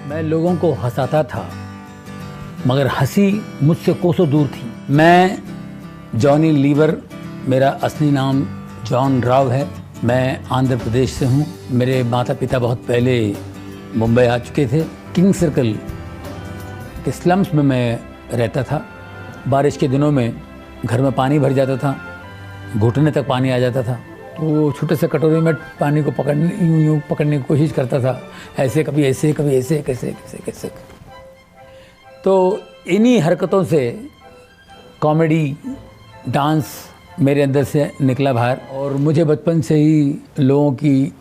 मैं लोगों को हंसाता था मगर हंसी मुझसे कोसों दूर थी। मैं जॉनी लीवर, मेरा असली नाम जॉन राव है। मैं आंध्र प्रदेश से हूँ। मेरे माता पिता बहुत पहले मुंबई आ चुके थे। किंग सर्कल के स्लम्स में मैं रहता था। बारिश के दिनों में घर में पानी भर जाता था, घुटने तक पानी आ जाता था। तो छोटे से कटोरे में पानी को यूं पकड़ने की कोशिश करता था, ऐसे कभी ऐसे कभी ऐसे कैसे कैसे कैसे। तो इन्हीं हरकतों से कॉमेडी, डांस मेरे अंदर से निकला बाहर। और मुझे बचपन से ही लोगों की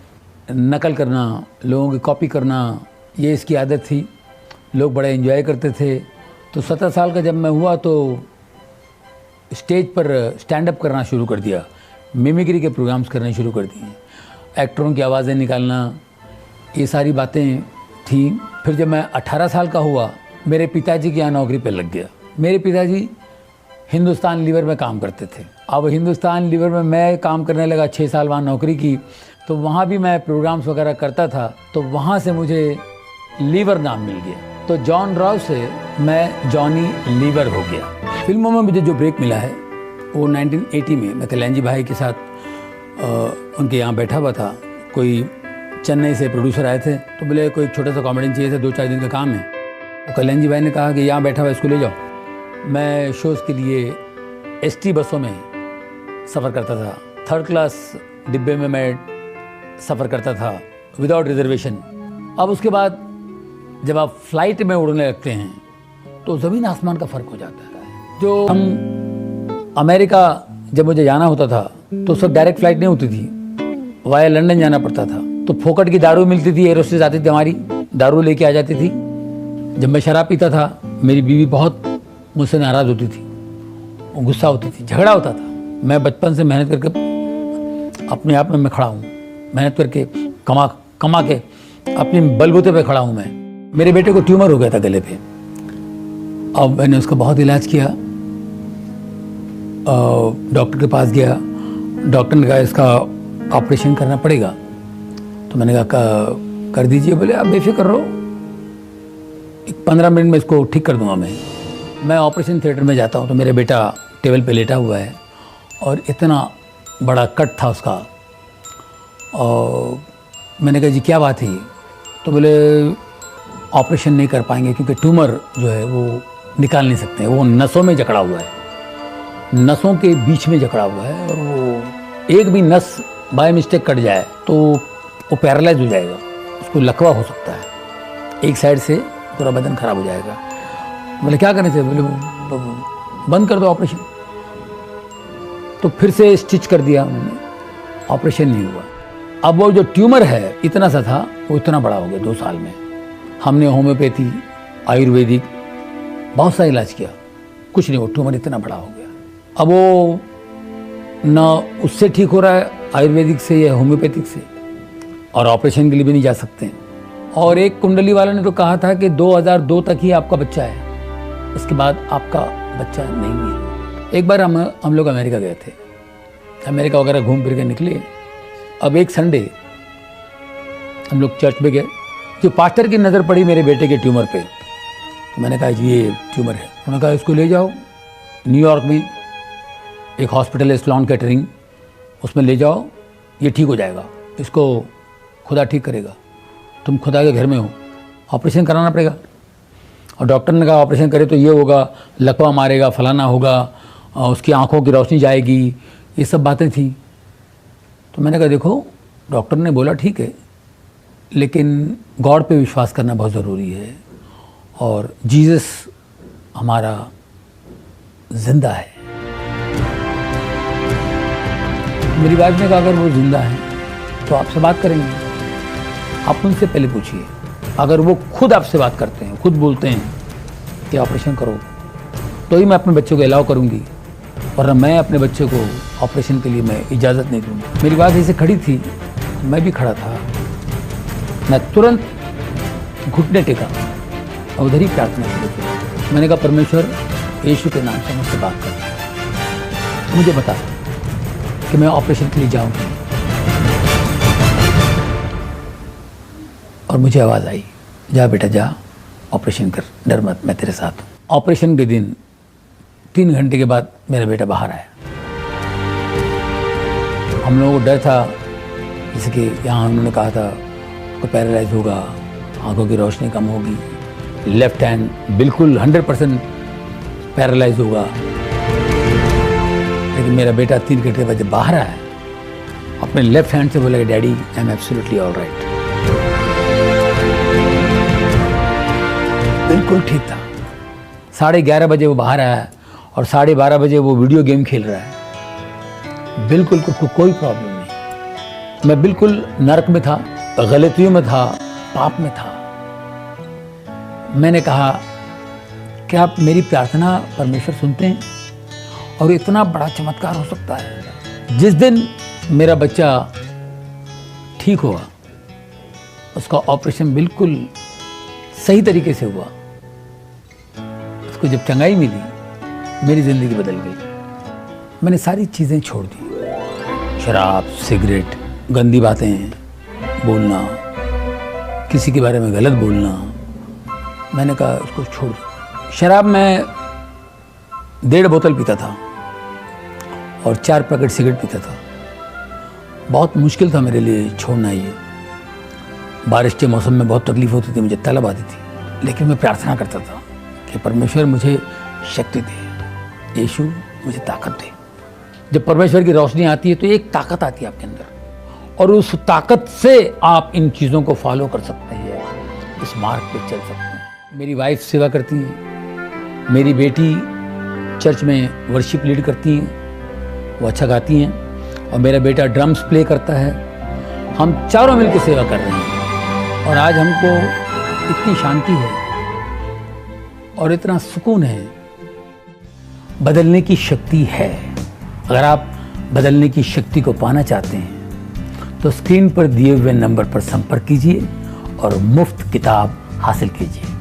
नकल करना, लोगों की कॉपी करना, ये इसकी आदत थी। लोग बड़ा एंजॉय करते थे। तो 17 साल का जब मैं हुआ तो स्टेज पर स्टैंड अप करना शुरू कर दिया, मिमिक्री के प्रोग्राम्स करने शुरू कर दिए, एक्टरों की आवाज़ें निकालना, ये सारी बातें थी। फिर जब मैं 18 साल का हुआ, मेरे पिताजी के यहाँ नौकरी पे लग गया। मेरे पिताजी हिंदुस्तान लीवर में काम करते थे। अब हिंदुस्तान लीवर में मैं काम करने लगा, 6 साल वहाँ नौकरी की। तो वहाँ भी मैं प्रोग्राम्स वगैरह करता था, तो वहाँ से मुझे लीवर नाम मिल गया। तो जॉन राव से मैं जॉनी लीवर हो गया। फिल्मों में मुझे जो ब्रेक मिला है वो 1980 में मैं कल्याण जी भाई के साथ उनके यहाँ बैठा हुआ था। कोई चेन्नई से प्रोड्यूसर आए थे, तो बोले कोई छोटा सा कॉमेडियन चाहिए था, 2-4 दिन का काम है। तो कल्याण जी भाई ने कहा कि यहाँ बैठा हुआ इसको ले जाओ। मैं शोज़ के लिए ST बसों में सफ़र करता था। 3rd क्लास डिब्बे में मैं सफ़र करता था विदाउट रिजर्वेशन। अब उसके बाद जब आप फ्लाइट में उड़ने लगते हैं तो ज़मीन आसमान का फ़र्क हो जाता है। जो हम अमेरिका जब मुझे जाना होता था तो सब डायरेक्ट फ़्लाइट नहीं होती थी, वाया लंदन जाना पड़ता था। तो फोकट की दारू मिलती थी, एरोस्टेस आती थी हमारी, दारू लेके आ जाती थी। जब मैं शराब पीता था, मेरी बीवी बहुत मुझसे नाराज़ होती थी, वो गुस्सा होती थी, झगड़ा होता था। मैं बचपन से मेहनत करके अपने आप में मैं खड़ा हूँ, मेहनत करके कमा के अपने बलबूते पे खड़ा हूँ मैं। मेरे बेटे को ट्यूमर हो गया था गले पे। अब मैंने उसका बहुत इलाज किया, डॉक्टर के पास गया। डॉक्टर ने कहा इसका ऑपरेशन करना पड़ेगा। तो मैंने कहा कर दीजिए। बोले आप बेफिक्र रहो, 15 मिनट में इसको ठीक कर दूंगा मैं ऑपरेशन थिएटर में जाता हूँ तो मेरा बेटा टेबल पे लेटा हुआ है और इतना बड़ा कट था उसका। और मैंने कहा जी क्या बात है? तो बोले ऑपरेशन नहीं कर पाएंगे क्योंकि ट्यूमर जो है वो निकाल नहीं सकते हैं, वो नसों में जकड़ा हुआ है, नसों के बीच में जकड़ा हुआ है। और वो एक भी नस बाय मिस्टेक कट जाए तो वो पैरालाइज हो जाएगा, उसको लकवा हो सकता है, एक साइड से पूरा बदन खराब हो जाएगा। बोले क्या करने से? बोले बंद कर दो ऑपरेशन। तो फिर से स्टिच कर दिया उन्होंने, ऑपरेशन नहीं हुआ। अब वो जो ट्यूमर है इतना सा था, वो इतना बड़ा हो गया 2 साल में। हमने होम्योपैथी, आयुर्वेदिक बहुत सा इलाज किया, कुछ नहीं, वो ट्यूमर इतना बड़ा हो गया। अब वो ना उससे ठीक हो रहा है आयुर्वेदिक से या होम्योपैथिक से, और ऑपरेशन के लिए भी नहीं जा सकते हैं। और एक कुंडली वाला ने तो कहा था कि 2002 तक ही आपका बच्चा है, इसके बाद आपका बच्चा नहीं है। एक बार हम लोग अमेरिका गए थे, अमेरिका वगैरह घूम फिर के निकले। अब एक संडे हम लोग चर्च में गए, जो पास्टर की नज़र पड़ी मेरे बेटे के ट्यूमर पे। तो मैंने कहा जी ये ट्यूमर है। उन्होंने कहा इसको ले जाओ न्यूयॉर्क में एक हॉस्पिटल है स्लॉन कैटरिंग, उसमें ले जाओ, ये ठीक हो जाएगा, इसको खुदा ठीक करेगा, तुम खुदा के घर में हो, ऑपरेशन कराना पड़ेगा। और डॉक्टर ने कहा ऑपरेशन करे तो ये होगा, लकवा मारेगा, फलाना होगा, उसकी आंखों की रोशनी जाएगी, ये सब बातें थी। तो मैंने कहा देखो डॉक्टर ने बोला ठीक है, लेकिन गॉड पे विश्वास करना बहुत ज़रूरी है, और जीसस हमारा जिंदा है। मेरी वाइफ ने कहा अगर वो जिंदा है तो आपसे बात करेंगे, आप उनसे पहले पूछिए। अगर वो खुद आपसे बात करते हैं, खुद बोलते हैं कि ऑपरेशन करो, तो ही मैं अपने बच्चे को अलाउ करूँगी, वरना मैं अपने बच्चे को ऑपरेशन के लिए मैं इजाज़त नहीं दूँगी। मेरी वाइफ ऐसे खड़ी थी, मैं भी खड़ा था। मैं तुरंत घुटने टेका और उधर ही प्रार्थना शुरू की। मैंने कहा परमेश्वर यीशु के नाम से मुझसे बात कर, मुझे बता कि मैं ऑपरेशन के लिए जाऊँगी। और मुझे आवाज़ आई जा बेटा जा, ऑपरेशन कर, डर मत, मैं तेरे साथ हूँ। ऑपरेशन के दिन 3 घंटे के बाद मेरा बेटा बाहर आया। हम लोगों को डर था, जैसे कि यहाँ उन्होंने कहा था को पैरालाइज होगा, आंखों की रोशनी कम होगी, लेफ्ट हैंड बिल्कुल 100% पैरालाइज होगा। लेकिन मेरा बेटा 3 घंटे बाद जब बाहर आया, अपने लेफ्ट हैंड से बोला कि daddy I am absolutely all right. बिल्कुल ठीक था। 11:30 बजे वो बाहर आया और 12:30 बजे वो वीडियो गेम खेल रहा है। बिल्कुल कोई प्रॉब्लम नहीं। मैं बिल्कुल नरक में था, गलतियों में था, पाप में था। मैंने कहा कि आप मेरी प्रार्थना परमेश्वर सुनते हैं और इतना बड़ा चमत्कार हो सकता है। जिस दिन मेरा बच्चा ठीक हुआ, उसका ऑपरेशन बिल्कुल सही तरीके से हुआ, उसको जब चंगाई मिली, मेरी ज़िंदगी बदल गई। मैंने सारी चीज़ें छोड़ दी, शराब, सिगरेट, गंदी बातें बोलना, किसी के बारे में गलत बोलना। मैंने कहा उसको छोड़ दो। शराब मैं 1.5 बोतल पीता था और 4 पैकेट सिगरेट पीता था। बहुत मुश्किल था मेरे लिए छोड़ना ये। बारिश के मौसम में बहुत तकलीफ होती थी, मुझे तलब आती थी, लेकिन मैं प्रार्थना करता था कि परमेश्वर मुझे शक्ति दे, यीशु मुझे ताकत दे। जब परमेश्वर की रोशनी आती है तो एक ताकत आती है आपके अंदर, और उस ताकत से आप इन चीज़ों को फॉलो कर सकते हैं, इस मार्ग पे चल सकते हैं। मेरी वाइफ सेवा करती है, मेरी बेटी चर्च में वर्शिप लीड करती हैं, वो अच्छा गाती हैं, और मेरा बेटा ड्रम्स प्ले करता है। हम चारों मिलकर सेवा कर रहे हैं और आज हमको इतनी शांति है और इतना सुकून है। बदलने की शक्ति है। अगर आप बदलने की शक्ति को पाना चाहते हैं तो स्क्रीन पर दिए हुए नंबर पर संपर्क कीजिए और मुफ्त किताब हासिल कीजिए।